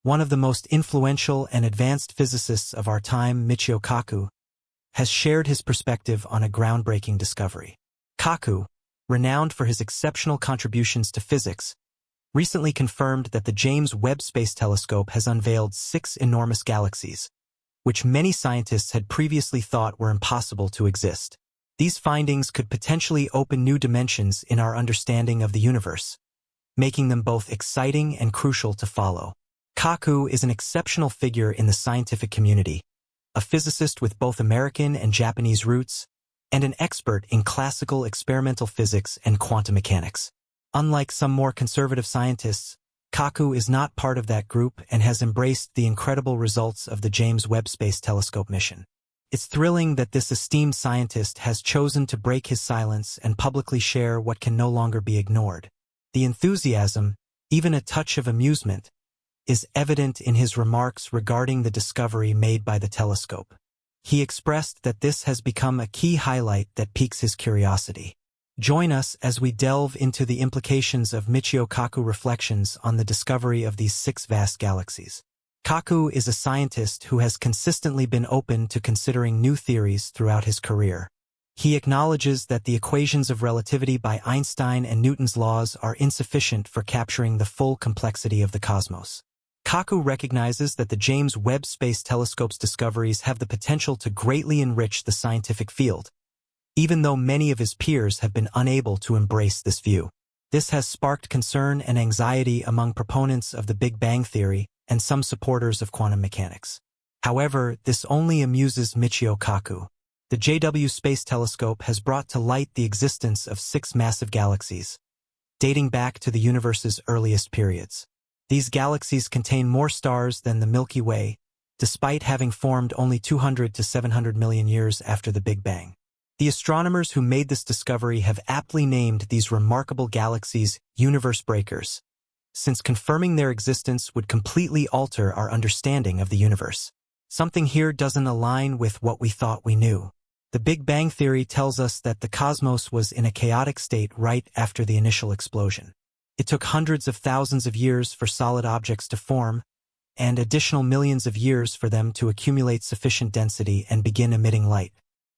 one of the most influential and advanced physicists of our time, Michio Kaku, has shared his perspective on a groundbreaking discovery. Kaku, renowned for his exceptional contributions to physics, recently confirmed that the James Webb Space Telescope has unveiled 6 enormous galaxies, which many scientists had previously thought were impossible to exist. These findings could potentially open new dimensions in our understanding of the universe, making them both exciting and crucial to follow. Kaku is an exceptional figure in the scientific community, a physicist with both American and Japanese roots, and an expert in classical experimental physics and quantum mechanics. Unlike some more conservative scientists, Kaku is not part of that group and has embraced the incredible results of the James Webb Space Telescope mission. It's thrilling that this esteemed scientist has chosen to break his silence and publicly share what can no longer be ignored. The enthusiasm, even a touch of amusement, is evident in his remarks regarding the discovery made by the telescope. He expressed that this has become a key highlight that piques his curiosity. Join us as we delve into the implications of Michio Kaku reflections on the discovery of these 6 vast galaxies. Kaku is a scientist who has consistently been open to considering new theories throughout his career. He acknowledges that the equations of relativity by Einstein and Newton's laws are insufficient for capturing the full complexity of the cosmos. Kaku recognizes that the James Webb Space Telescope's discoveries have the potential to greatly enrich the scientific field, even though many of his peers have been unable to embrace this view. This has sparked concern and anxiety among proponents of the Big Bang Theory and some supporters of quantum mechanics. However, this only amuses Michio Kaku. The JW Space Telescope has brought to light the existence of 6 massive galaxies, dating back to the universe's earliest periods. These galaxies contain more stars than the Milky Way, despite having formed only 200 to 700 million years after the Big Bang. The astronomers who made this discovery have aptly named these remarkable galaxies universe breakers, since confirming their existence would completely alter our understanding of the universe. Something here doesn't align with what we thought we knew. The Big Bang Theory tells us that the cosmos was in a chaotic state right after the initial explosion. It took hundreds of thousands of years for solid objects to form, and additional millions of years for them to accumulate sufficient density and begin emitting light.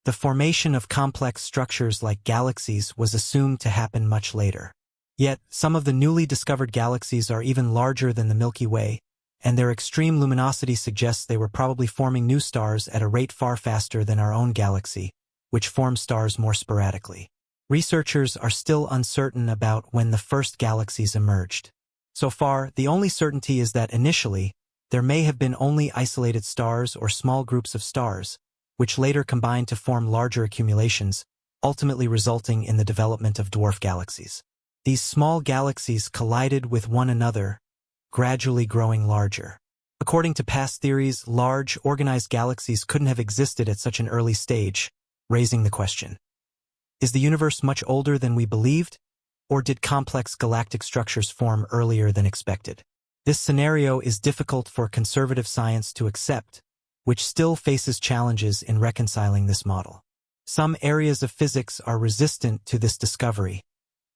The formation of complex structures like galaxies was assumed to happen much later. Yet, some of the newly discovered galaxies are even larger than the Milky Way, and their extreme luminosity suggests they were probably forming new stars at a rate far faster than our own galaxy, which forms stars more sporadically. Researchers are still uncertain about when the first galaxies emerged. So far, the only certainty is that initially, there may have been only isolated stars or small groups of stars, which later combined to form larger accumulations, ultimately resulting in the development of dwarf galaxies. These small galaxies collided with one another, gradually growing larger. According to past theories, large, organized galaxies couldn't have existed at such an early stage, raising the question: is the universe much older than we believed, or did complex galactic structures form earlier than expected? This scenario is difficult for conservative science to accept, which still faces challenges in reconciling this model. Some areas of physics are resistant to this discovery,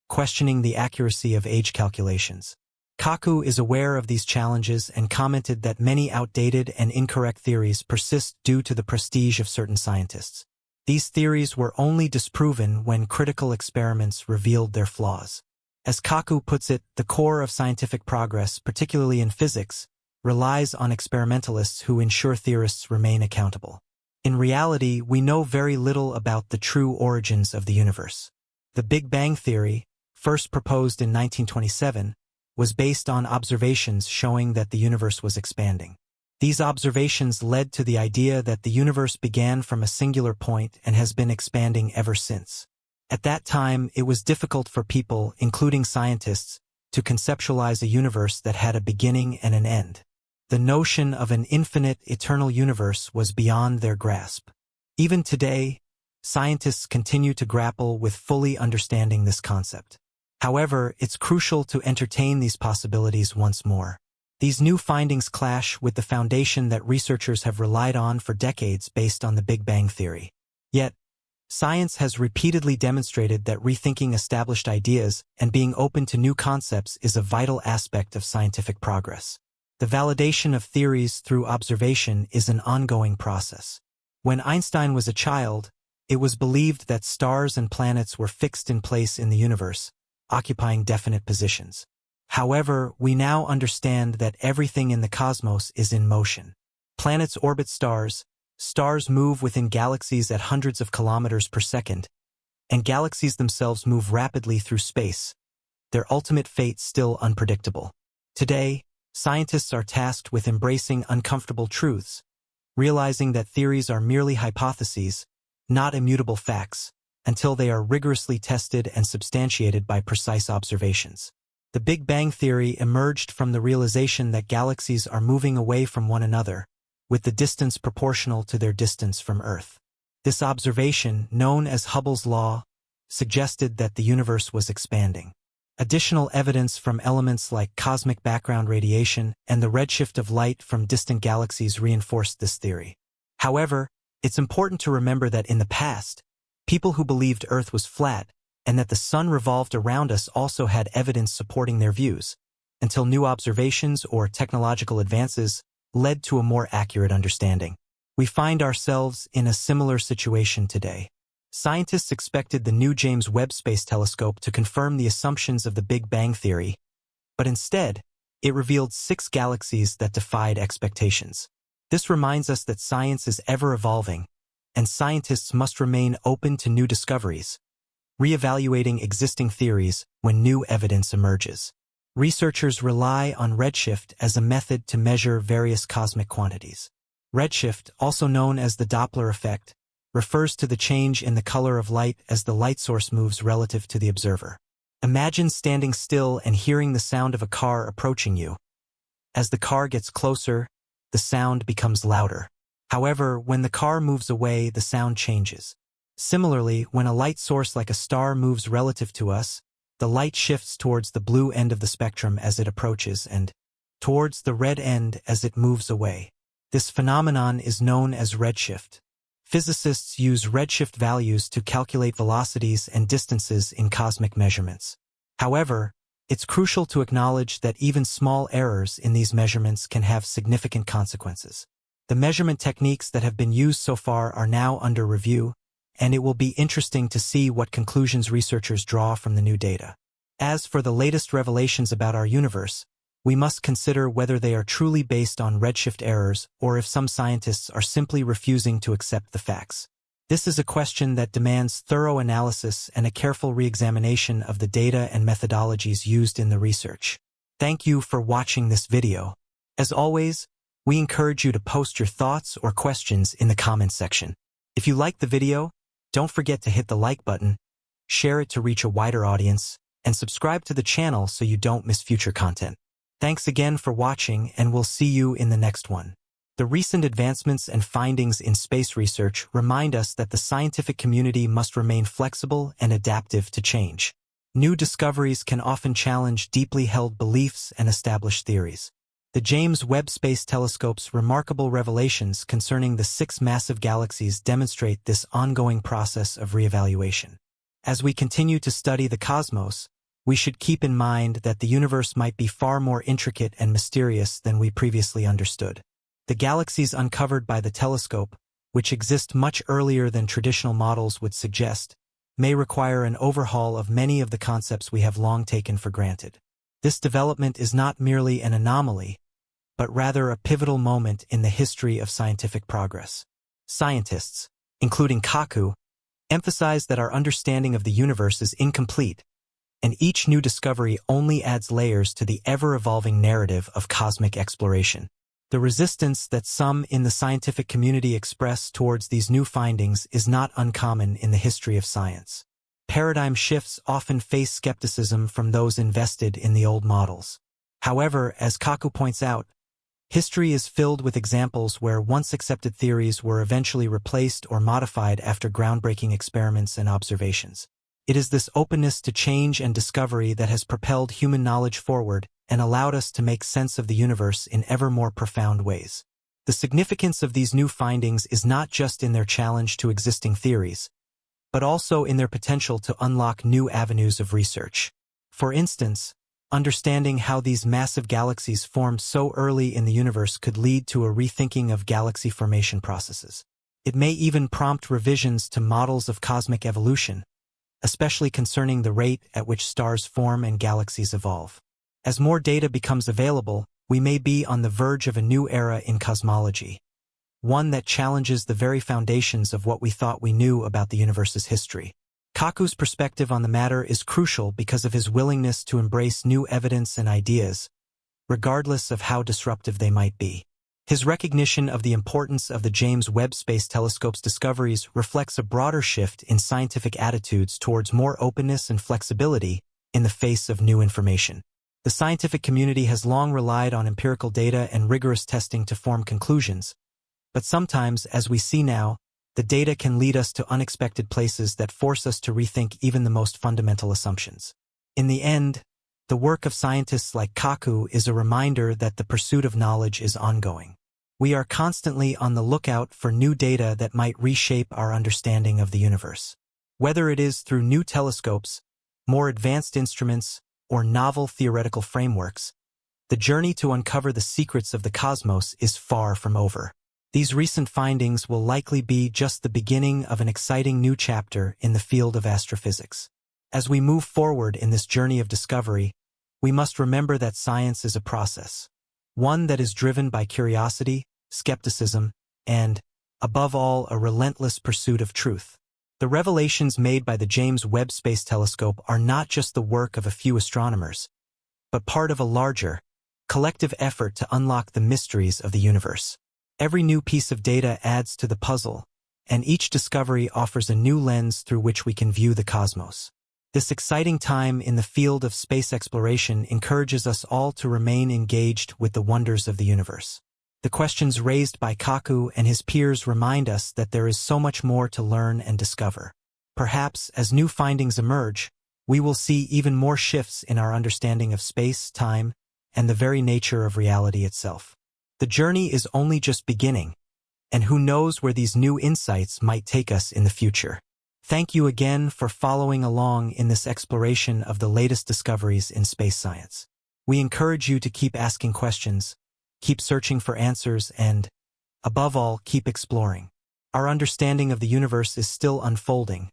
questioning the accuracy of age calculations. Kaku is aware of these challenges and commented that many outdated and incorrect theories persist due to the prestige of certain scientists. These theories were only disproven when critical experiments revealed their flaws. As Kaku puts it, the core of scientific progress, particularly in physics, relies on experimentalists who ensure theorists remain accountable. In reality, we know very little about the true origins of the universe. The Big Bang Theory, first proposed in 1927, was based on observations showing that the universe was expanding. These observations led to the idea that the universe began from a singular point and has been expanding ever since. At that time, it was difficult for people, including scientists, to conceptualize a universe that had a beginning and an end. The notion of an infinite, eternal universe was beyond their grasp. Even today, scientists continue to grapple with fully understanding this concept. However, it's crucial to entertain these possibilities once more. These new findings clash with the foundation that researchers have relied on for decades based on the Big Bang Theory. Yet, science has repeatedly demonstrated that rethinking established ideas and being open to new concepts is a vital aspect of scientific progress. The validation of theories through observation is an ongoing process. When Einstein was a child, it was believed that stars and planets were fixed in place in the universe, occupying definite positions. However, we now understand that everything in the cosmos is in motion. Planets orbit stars, stars move within galaxies at hundreds of kilometers per second, and galaxies themselves move rapidly through space, their ultimate fate still unpredictable. Today, scientists are tasked with embracing uncomfortable truths, realizing that theories are merely hypotheses, not immutable facts, until they are rigorously tested and substantiated by precise observations. The Big Bang Theory emerged from the realization that galaxies are moving away from one another, with the distance proportional to their distance from Earth. This observation, known as Hubble's law, suggested that the universe was expanding. Additional evidence from elements like cosmic background radiation and the redshift of light from distant galaxies reinforced this theory. However, it's important to remember that in the past, people who believed Earth was flat and that the sun revolved around us also had evidence supporting their views, until new observations or technological advances led to a more accurate understanding. We find ourselves in a similar situation today. Scientists expected the new James Webb Space Telescope to confirm the assumptions of the Big Bang Theory, but instead, it revealed 6 galaxies that defied expectations. This reminds us that science is ever evolving, and scientists must remain open to new discoveries, reevaluating existing theories when new evidence emerges. Researchers rely on redshift as a method to measure various cosmic quantities. Redshift, also known as the Doppler effect, refers to the change in the color of light as the light source moves relative to the observer. Imagine standing still and hearing the sound of a car approaching you. As the car gets closer, the sound becomes louder. However, when the car moves away, the sound changes. Similarly, when a light source like a star moves relative to us, the light shifts towards the blue end of the spectrum as it approaches and towards the red end as it moves away. This phenomenon is known as redshift. Physicists use redshift values to calculate velocities and distances in cosmic measurements. However, it's crucial to acknowledge that even small errors in these measurements can have significant consequences. The measurement techniques that have been used so far are now under review, and it will be interesting to see what conclusions researchers draw from the new data. As for the latest revelations about our universe, we must consider whether they are truly based on redshift errors or if some scientists are simply refusing to accept the facts. This is a question that demands thorough analysis and a careful re-examination of the data and methodologies used in the research. Thank you for watching this video. As always, we encourage you to post your thoughts or questions in the comments section. If you liked the video, don't forget to hit the like button, share it to reach a wider audience, and subscribe to the channel so you don't miss future content. Thanks again for watching, and we'll see you in the next one. The recent advancements and findings in space research remind us that the scientific community must remain flexible and adaptive to change. New discoveries can often challenge deeply held beliefs and established theories. The James Webb Space Telescope's remarkable revelations concerning the 6 massive galaxies demonstrate this ongoing process of reevaluation. As we continue to study the cosmos, we should keep in mind that the universe might be far more intricate and mysterious than we previously understood. The galaxies uncovered by the telescope, which exist much earlier than traditional models would suggest, may require an overhaul of many of the concepts we have long taken for granted. This development is not merely an anomaly, but rather a pivotal moment in the history of scientific progress. Scientists, including Kaku, emphasize that our understanding of the universe is incomplete, and each new discovery only adds layers to the ever-evolving narrative of cosmic exploration. The resistance that some in the scientific community express towards these new findings is not uncommon in the history of science. Paradigm shifts often face skepticism from those invested in the old models. However, as Kaku points out, history is filled with examples where once-accepted theories were eventually replaced or modified after groundbreaking experiments and observations. It is this openness to change and discovery that has propelled human knowledge forward and allowed us to make sense of the universe in ever more profound ways. The significance of these new findings is not just in their challenge to existing theories, but also in their potential to unlock new avenues of research. For instance, Understanding how these massive galaxies formed so early in the universe could lead to a rethinking of galaxy formation processes. It may even prompt revisions to models of cosmic evolution, especially concerning the rate at which stars form and galaxies evolve. As more data becomes available, we may be on the verge of a new era in cosmology, one that challenges the very foundations of what we thought we knew about the universe's history. Kaku's perspective on the matter is crucial because of his willingness to embrace new evidence and ideas, regardless of how disruptive they might be. His recognition of the importance of the James Webb Space Telescope's discoveries reflects a broader shift in scientific attitudes towards more openness and flexibility in the face of new information. The scientific community has long relied on empirical data and rigorous testing to form conclusions, but sometimes, as we see now, the data can lead us to unexpected places that force us to rethink even the most fundamental assumptions. In the end, the work of scientists like Kaku is a reminder that the pursuit of knowledge is ongoing. We are constantly on the lookout for new data that might reshape our understanding of the universe. Whether it is through new telescopes, more advanced instruments, or novel theoretical frameworks, the journey to uncover the secrets of the cosmos is far from over. These recent findings will likely be just the beginning of an exciting new chapter in the field of astrophysics. As we move forward in this journey of discovery, we must remember that science is a process, one that is driven by curiosity, skepticism, and, above all, a relentless pursuit of truth. The revelations made by the James Webb Space Telescope are not just the work of a few astronomers, but part of a larger, collective effort to unlock the mysteries of the universe. Every new piece of data adds to the puzzle, and each discovery offers a new lens through which we can view the cosmos. This exciting time in the field of space exploration encourages us all to remain engaged with the wonders of the universe. The questions raised by Kaku and his peers remind us that there is so much more to learn and discover. Perhaps, as new findings emerge, we will see even more shifts in our understanding of space, time, and the very nature of reality itself. The journey is only just beginning, and who knows where these new insights might take us in the future. Thank you again for following along in this exploration of the latest discoveries in space science. We encourage you to keep asking questions, keep searching for answers, and, above all, keep exploring. Our understanding of the universe is still unfolding,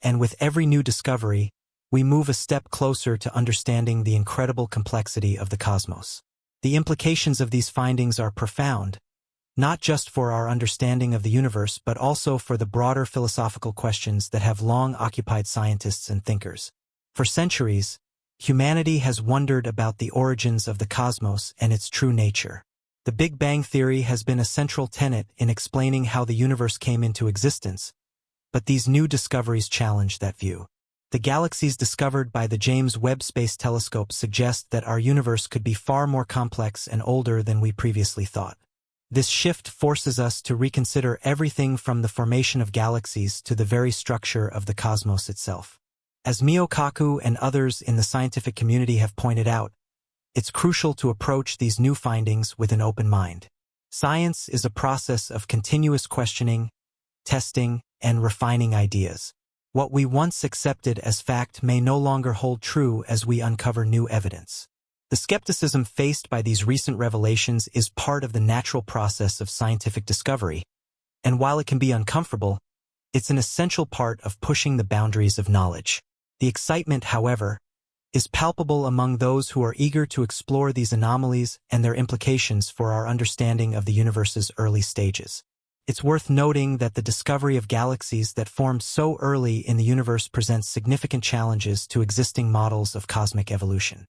and with every new discovery, we move a step closer to understanding the incredible complexity of the cosmos. The implications of these findings are profound, not just for our understanding of the universe but also for the broader philosophical questions that have long occupied scientists and thinkers. For centuries, humanity has wondered about the origins of the cosmos and its true nature. The Big Bang Theory has been a central tenet in explaining how the universe came into existence, but these new discoveries challenge that view. The galaxies discovered by the James Webb Space Telescope suggest that our universe could be far more complex and older than we previously thought. This shift forces us to reconsider everything from the formation of galaxies to the very structure of the cosmos itself. As Michio Kaku and others in the scientific community have pointed out, it's crucial to approach these new findings with an open mind. Science is a process of continuous questioning, testing, and refining ideas. What we once accepted as fact may no longer hold true as we uncover new evidence. The skepticism faced by these recent revelations is part of the natural process of scientific discovery, and while it can be uncomfortable, it's an essential part of pushing the boundaries of knowledge. The excitement, however, is palpable among those who are eager to explore these anomalies and their implications for our understanding of the universe's early stages. It's worth noting that the discovery of galaxies that formed so early in the universe presents significant challenges to existing models of cosmic evolution.